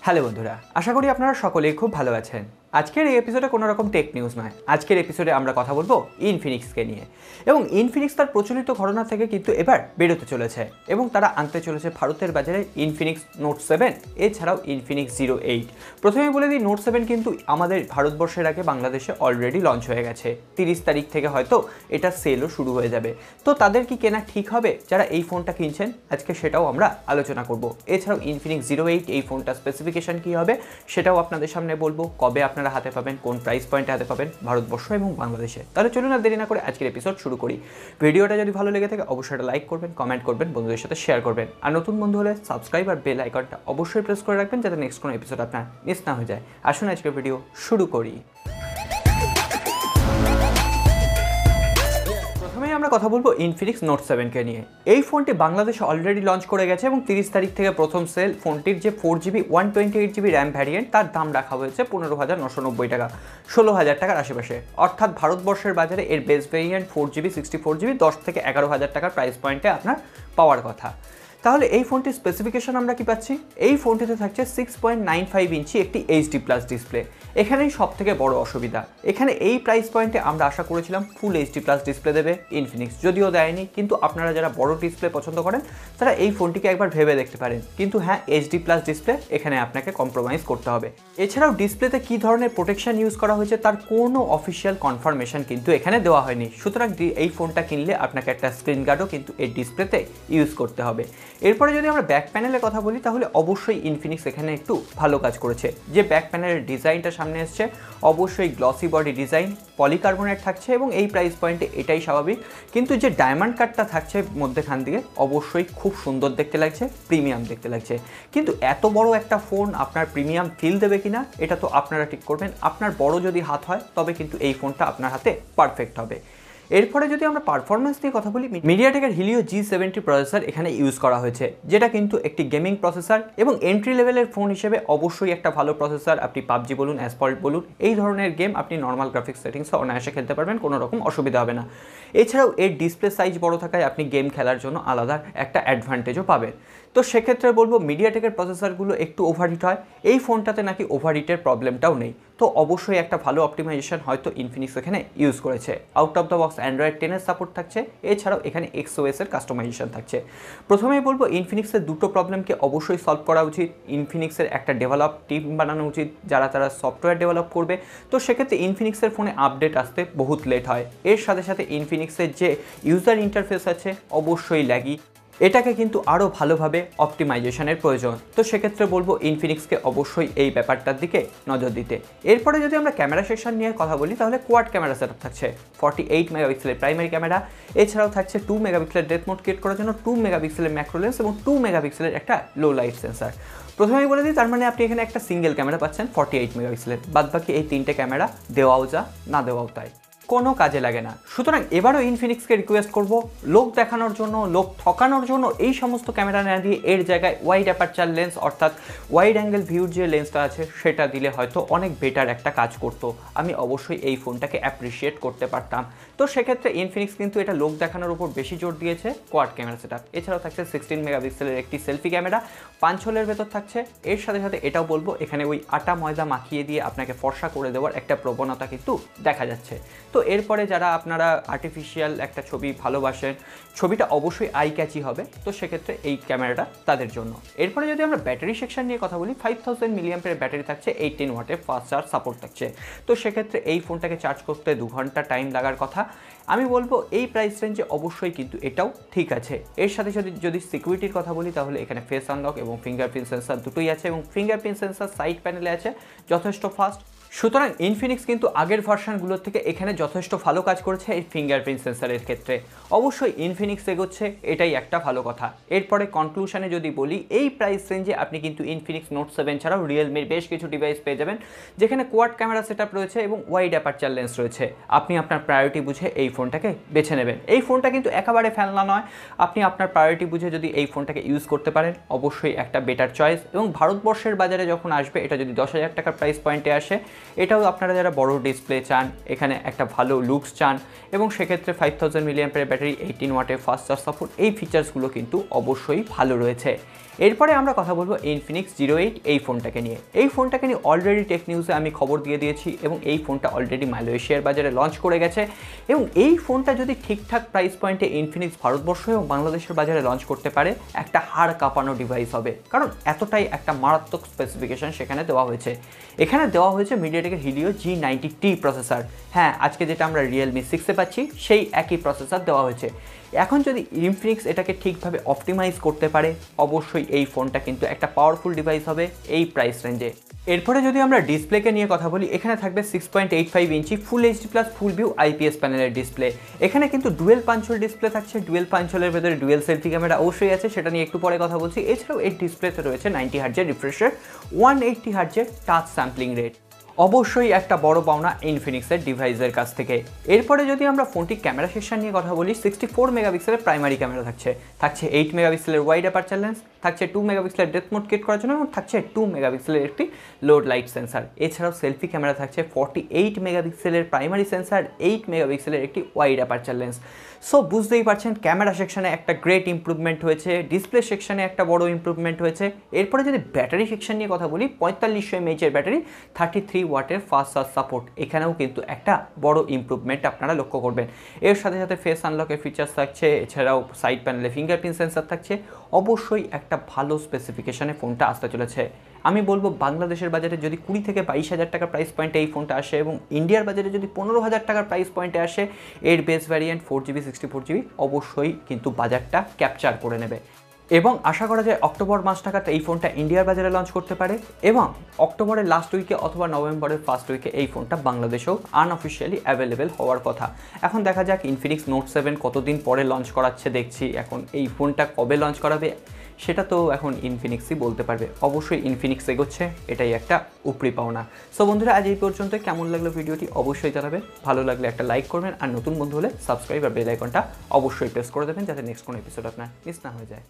Hello বন্ধুরা, আশা করি আপনারা সকলেই খুব ভালো আছেন। আজকের এই এপিসোডে কোনো রকম টেক নিউজ নয়। আজকের এপিসোডে আমরা কথা বলবো ইনফিনিক্সকে নিয়ে। এবং ইনফিনিক্স তার প্রচলিত ঘটনা থেকে কিন্তু এবার বেরোতে চলেছে এবং তারা আনতে চলেছে ভারতের বাজারে ইনফিনিক্স নোট 7 এছাড়াও ইনফিনিক্স 08। প্রথমে বলে দিই, নোট 7 কিন্তু আমাদের ভারতবর্ষের আগে বাংলাদেশে অলরেডি লঞ্চ হয়ে গেছে। 30 তারিখ থেকে হয়তো এটা সেলও শুরু হয়ে যাবে। তো তাদের কি কেনা ঠিক হবে যারা এই ফোনটা কিনছেন? আজকে সেটাও আমরা আলোচনা করব। এছাড়াও ইনফিনিক্স 08 এই ফোনটা স্পেসিফিকেশন কী হবে সেটাও আপনাদের সামনে বলবো। কবে আপনারা হাতে পাবেন, কোন প্রাইস পয়েন্টে হাতে পাবেন ভারতবর্ষ এবং বাংলাদেশে। তাহলে চলুন আর দেরি না করে আজকের এপিসোড শুরু করি। ভিডিওটা যদি ভালো লেগে থাকে অবশ্যই একটা লাইক করবেন, কমেন্ট করবেন, বন্ধুদের সাথে শেয়ার করবেন। আর নতুন বন্ধু হলে সাবস্ক্রাইব আর বেল আইকনটা অবশ্যই প্রেস করে রাখবেন যাতে নেক্সট কোনো এপিসোড আপনার মিস না হয়ে যায়। আসুন আজকের ভিডিও শুরু করি। আমরা কথা বলবো ইনফিনিক্স নোট 7কে নিয়ে। এই ফোনটি বাংলাদেশে অলরেডি লঞ্চ করে গেছে এবং 30 তারিখ থেকে প্রথম সেল। ফোনটির যে 4GB 128GB র্যাম ভ্যারিয়েন্ট তার দাম রাখা হয়েছে 15,990 টাকা, 16,000 টাকার আশেপাশে। অর্থাৎ ভারতবর্ষের বাজারে এর বেস ভ্যারিয়েন্ট 4GB 64GB 10 থেকে 11,000 টাকার প্রাইস পয়েন্টে আপনার পাওয়ার কথা। তাহলে এই ফোনটির স্পেসিফিকেশন আমরা কি পাচ্ছি? এই ফোনটিতে থাকছে 6.95 ইঞ্চি একটি HD+ ডিসপ্লে। এখানেই সব থেকে বড় অসুবিধা। এখানে এই প্রাইস পয়েন্টে আমরা আশা করেছিলাম ফুল HD+ ডিসপ্লে দেবে ইনফিনিক্স, যদিও দেয়নি। কিন্তু আপনারা যারা বড় ডিসপ্লে পছন্দ করেন তারা এই ফোনটিকে একবার ভেবে দেখতে পারেন। কিন্তু হ্যাঁ, HD+ ডিসপ্লে এখানে আপনাকে কম্প্রোমাইজ করতে হবে। এছাড়াও ডিসপ্লেতে কী ধরনের প্রোটেকশন ইউজ করা হয়েছে তার কোনো অফিসিয়াল কনফার্মেশন কিন্তু এখানে দেওয়া হয়নি। সুতরাং এই ফোনটা কিনলে আপনাকে একটা স্ক্রিন গার্ডও কিন্তু এই ডিসপ্লেতে ইউজ করতে হবে। এরপরে যদি আমরা ব্যাক প্যানেলের কথা বলি তাহলে অবশ্যই ইনফিনিক্স এখানে একটু ভালো কাজ করেছে। যে ব্যাক প্যানেলের ডিজাইনটা সামনে এসছে অবশ্যই গ্লসি বডি ডিজাইন, পলিকার্বনেট থাকছে এবং এই প্রাইস পয়েন্টে এটাই স্বাভাবিক। কিন্তু যে ডায়মন্ড কাটটা থাকছে মধ্যেখান দিয়ে অবশ্যই খুব সুন্দর দেখতে লাগছে, প্রিমিয়াম দেখতে লাগছে। কিন্তু এত বড় একটা ফোন আপনার প্রিমিয়াম ফিল দেবে কিনা এটা তো আপনারা ঠিক করবেন। আপনার বড় যদি হাত হয় তবে কিন্তু এই ফোনটা আপনার হাতে পারফেক্ট হবে। এরপরে যদি আমরা পারফরমেন্স নিয়ে কথা বলি, মিডিয়াটেকের হিলিও G70 প্রসেসর এখানে ইউজ করা হয়েছে, যেটা কিন্তু একটি গেমিং প্রসেসর এবং এন্ট্রি লেভেলের ফোন হিসেবে অবশ্যই একটা ভালো প্রসেসর। আপনি পাবজি বলুন, অ্যাসফল্ট বলুন, এই ধরনের গেম আপনি নর্মাল গ্রাফিক্স সেটিংসে অনায়াসে খেলতে পারবেন, কোনো রকম অসুবিধা হবে না। এছাড়াও এর ডিসপ্লে সাইজ বড় থাকায় আপনি গেম খেলার জন্য আলাদা একটা অ্যাডভান্টেজও পাবেন। তো সেক্ষেত্রে বলবো মিডিয়াটেকের প্রসেসরগুলো একটু ওভারহিট হয়। এই ফোনটাতে নাকি ওভারহিটের প্রবলেমটাও নেই। তো অবশ্যই একটা ভালো অপটিমাইজেশন হয়তো ইনফিনিক্স এখানে ইউজ করেছে। Out of the box Android 10-এর সাপোর্ট থাকছে, এছাড়াও এখানে XOS এর কাস্টমাইজেশন থাকছে। প্রথমেই বলবো ইনফিনিক্সের দুটো প্রবলেমকে অবশ্যই সলভ করা উচিত। ইনফিনিক্সের একটা ডেভেলপ টিম বানানো উচিত যারা তারা সফটওয়্যার ডেভেলপ করবে। তো সেক্ষেত্রে ইনফিনিক্সের ফোনে আপডেট আসতে বহুত লেট হয়। এর সাথে সাথে ইনফিনিক্সের যে ইউজার ইন্টারফেস আছে অবশ্যই ল্যাগি, এটাকে কিন্তু আরও ভালোভাবে অপটিমাইজেশনের প্রয়োজন। তো সেক্ষেত্রে বলবো ইনফিনিক্সকে অবশ্যই এই ব্যাপারটার দিকে নজর দিতে। এরপরে যদি আমরা ক্যামেরা সেকশন নিয়ে কথা বলি তাহলে কোয়াড ক্যামেরা সেটআপ থাকছে। 48 মেগাপিক্সেলের প্রাইমারি ক্যামেরা, এছাড়াও থাকছে 2 মেগাপিক্সেলের ডেপথ মোড ক্রিয়েট করার জন্য 2 মেগাপিক্সেলের ম্যাক্রো লেন্স এবং 2 মেগাপিক্সেলের একটা লো লাইট সেন্সার। প্রথমেই বলে দিই, তার মানে আপনি এখানে একটা সিঙ্গেল ক্যামেরা পাচ্ছেন 48 মেগাপিক্সেলের। বাদবাকি এই তিনটে ক্যামেরা দেওয়াও যা, না দেওয়াও তাই, কোনো কাজে লাগে না। সুতরাং এবারও ইনফিনিক্সকে রিকোয়েস্ট করব, লোক দেখানোর জন্য, লোক ঠকানোর জন্য এই সমস্ত ক্যামেরা না দিয়ে এর জায়গায় ওয়াইড অ্যাপারচার লেন্স অর্থাৎ ওয়াইড অ্যাঙ্গেল ভিউর যে লেন্সটা আছে সেটা দিলে হয়তো অনেক বেটার একটা কাজ করতো। আমি অবশ্যই এই ফোনটাকে অ্যাপ্রিসিয়েট করতে পারতাম। তো সেক্ষেত্রে ইনফিনিক্স কিন্তু এটা লোক দেখানোর উপর বেশি জোর দিয়েছে কোয়াড ক্যামেরা সেটআপ। এছাড়াও থাকছে 16 মেগাপিক্সেলের একটি সেলফি ক্যামেরা, 5 হোলের ভেতর থাকছে। এর সাথে সাথে এটাও বলবো এখানে ওই আটা ময়দা মাখিয়ে দিয়ে আপনাকে ফর্সা করে দেওয়ার একটা প্রবণতা কিন্তু দেখা যাচ্ছে। তো এরপরে যারা আপনারা আর্টিফিশিয়াল একটা ছবি ভালোবাসেন, ছবিটা অবশ্যই আই ক্যাচি হবে, তো সেক্ষেত্রে এই ক্যামেরাটা তাদের জন্য। এরপরে যদি আমরা ব্যাটারি সেকশন নিয়ে কথা বলি, 5000 মিলিঅ্যাম্পের ব্যাটারি থাকছে, 18 ওয়াটের ফাস্ট চার্জ সাপোর্ট থাকছে। তো সেক্ষেত্রে এই ফোনটাকে চার্জ করতে 2 ঘন্টা টাইম লাগার কথা। আমি বলবো এই প্রাইস রেঞ্জে অবশ্যই কিন্তু এটাও ঠিক আছে। এর সাথে সাথে যদি সিকিউরিটির কথা বলি তাহলে এখানে ফেস আনলক এবং ফিঙ্গারপ্রিন্ট সেন্সার দুটোই আছে এবং ফিঙ্গারপ্রিন্ট সেন্সার সাইড প্যানেলে আছে, যথেষ্ট ফাস্ট। সুতরাং ইনফিনিক্স কিন্তু আগের ভার্সনগুলোর থেকে এখানে যথেষ্ট ভালো কাজ করেছে এই ফিঙ্গারপ্রিন্ট সেন্সারের ক্ষেত্রে। অবশ্যই ইনফিনিক্স এগোচ্ছে, এটাই একটা ভালো কথা। এরপরে কনক্লুশনে যদি বলি, এই প্রাইস রেঞ্জে আপনি কিন্তু ইনফিনিক্স নোট 7 ছাড়াও রিয়েলমির বেশ কিছু ডিভাইস পেয়ে যাবেন যেখানে কোয়াড ক্যামেরা সেটআপ রয়েছে এবং ওয়াইড অ্যাপারচার লেন্স রয়েছে। আপনি আপনার প্রায়োরিটি বুঝে এই ফোনটাকে বেছে নেবেন। এই ফোনটা কিন্তু একেবারে ফেলনা নয়। আপনি আপনার প্রায়োরিটি বুঝে যদি এই ফোনটাকে ইউজ করতে পারেন অবশ্যই একটা বেটার চয়েস। এবং ভারতবর্ষের বাজারে যখন আসবে, এটা যদি 10,000 টাকার প্রাইস পয়েন্টে আসে, এটাও আপনারা যারা বড় ডিসপ্লে চান, এখানে একটা ভালো লুকস চান এবং সেক্ষেত্রে 5000 মিলিঅ্যাম্পের ব্যাটারি, 18 ওয়াটের ফাস্ট চার্জ সাপোর্ট, এই ফিচার্সগুলো কিন্তু অবশ্যই ভালো রয়েছে। এরপরে আমরা কথা বলবো ইনফিনিক্স 08 এই ফোনটাকে নিয়ে। এই ফোনটাকে নিয়ে অলরেডি টেক নিউজে আমি খবর দিয়ে দিয়েছি এবং এই ফোনটা অলরেডি মালয়েশিয়ার বাজারে লঞ্চ করে গেছে এবং এই ফোনটা যদি ঠিকঠাক প্রাইস পয়েন্টে ইনফিনিক্স ভারতবর্ষ এবং বাংলাদেশের বাজারে লঞ্চ করতে পারে একটা হাড় কাঁপানো ডিভাইস হবে, কারণ এতটাই একটা মারাত্মক স্পেসিফিকেশন সেখানে দেওয়া হয়েছে। এখানে দেওয়া হয়েছে মিডিয়াটেকের হিলিও G90T প্রসেসর। হ্যাঁ, আজকে যেটা আমরা রিয়েলমি 6-এ পাচ্ছি সেই একই প্রসেসর দেওয়া হয়েছে। এখন যদি ইনফিনিক্স এটাকে ঠিকভাবে অপটিমাইজ করতে পারে অবশ্যই এই ফোনটা কিন্তু একটা পাওয়ারফুল ডিভাইস হবে এই প্রাইস রেঞ্জে। এরপরে যদি আমরা ডিসপ্লেকে নিয়ে কথা বলি, এখানে থাকবে 6.85 inch full HD plus full view IPS প্যানেলের ডিসপ্লে। এখানে কিন্তু ডুয়েল পাঞ্চোল ডিসপ্লে থাকছে, ডুয়েল পাঞ্চোলের ভেতরে ডুয়েল সেলফি ক্যামেরা অবশ্যই আছে, সেটা নিয়ে একটু পরে কথা বলছি। এছাড়াও এই ডিসপ্লেতে রয়েছে 90 হার্জের রিফ্রেশ, 180 হার্জের টাচ স্যাম্পলিং রেট, অবশ্যই একটা বড় পাওনা ইনফিনিক্সের ডিভাইসের কাছ থেকে। এরপরে যদি আমরা ফোনটির ক্যামেরা সেকশন নিয়ে কথা বলি, 64 মেগাপিক্সেলের প্রাইমারি ক্যামেরা থাকছে 8 মেগাপিক্সেলের ওয়াইড অ্যাপারচার লেন্স, থাকছে 2 মেগাপিক্সেলের ডেপথ মোড ক্রিয়েট করার জন্য এবং থাকছে 2 মেগাপিক্সেলের একটি লোড লাইট সেন্সার। এছাড়াও সেলফি ক্যামেরা থাকছে 48 মেগাপিক্সেলের প্রাইমারি সেন্সার, 8 মেগাপিক্সেলের একটি ওয়াইড অ্যাপারচার লেন্স। সো বুঝতেই পারছেন ক্যামেরা সেকশনে একটা গ্রেট ইম্প্রুভমেন্ট হয়েছে, ডিসপ্লে সেকশনে একটা বড় ইম্প্রুভমেন্ট হয়েছে। এরপরে যদি ব্যাটারি সেকশন নিয়ে কথা বলি, 4500 mAh ব্যাটারি, 33 ওয়াটের ফাস্ট চার্জ সাপোর্ট, এখানেও কিন্তু একটা বড় ইম্প্রুভমেন্ট আপনারা লক্ষ্য করবেন। এর সাথে সাথে ফেস আনলকের ফিচার্স থাকছে, এছাড়াও সাইড প্যানেলে ফিঙ্গারপ্রিন্ট সেন্সার থাকছে। অবশ্যই একটা ভালো স্পেসিফিকেশনে ফোনটা আসতে চলেছে। আমি বলবো বাংলাদেশের বাজারে যদি 20 থেকে 22,000 টাকার প্রাইস পয়েন্টে এই ফোনটা আসে এবং ইন্ডিয়ার বাজারে যদি 15,000 টাকার প্রাইস পয়েন্টে আসে, এর বেস ভ্যারিয়েন্ট 4GB 64GB অবশ্যই কিন্তু বাজারটা ক্যাপচার করে নেবে এবং আশা করা যায় অক্টোবর মাস নাগাদ এই ফোনটা ইন্ডিয়ার বাজারে লঞ্চ করতে পারে এবং অক্টোবরের লাস্ট উইকে অথবা নভেম্বরের ফার্স্ট উইকে এই ফোনটা বাংলাদেশেও আনঅফিসিয়ালি অ্যাভেলেবেল হওয়ার কথা। এখন দেখা যাক ইনফিনিক্স নোট 7 কতদিন পরে লঞ্চ করাচ্ছে দেখছি। এখন এই ফোনটা কবে লঞ্চ করাবে সেটা তো এখন ইনফিনিক্সই বলতে পারবে। অবশ্যই ইনফিনিক্স এগোচ্ছে, এটাই একটা উপরি পাওনা। সো বন্ধুরা, আজ এই পর্যন্ত। কেমন লাগলো ভিডিওটি অবশ্যই জানাবেন, ভালো লাগলে একটা লাইক করবেন আর নতুন বন্ধু হলে সাবস্ক্রাইব আর বেল আইকনটা অবশ্যই প্রেস করে দেবেন যাতে নেক্সট কোনো এপিসোড আপনার মিস না হয়ে যায়।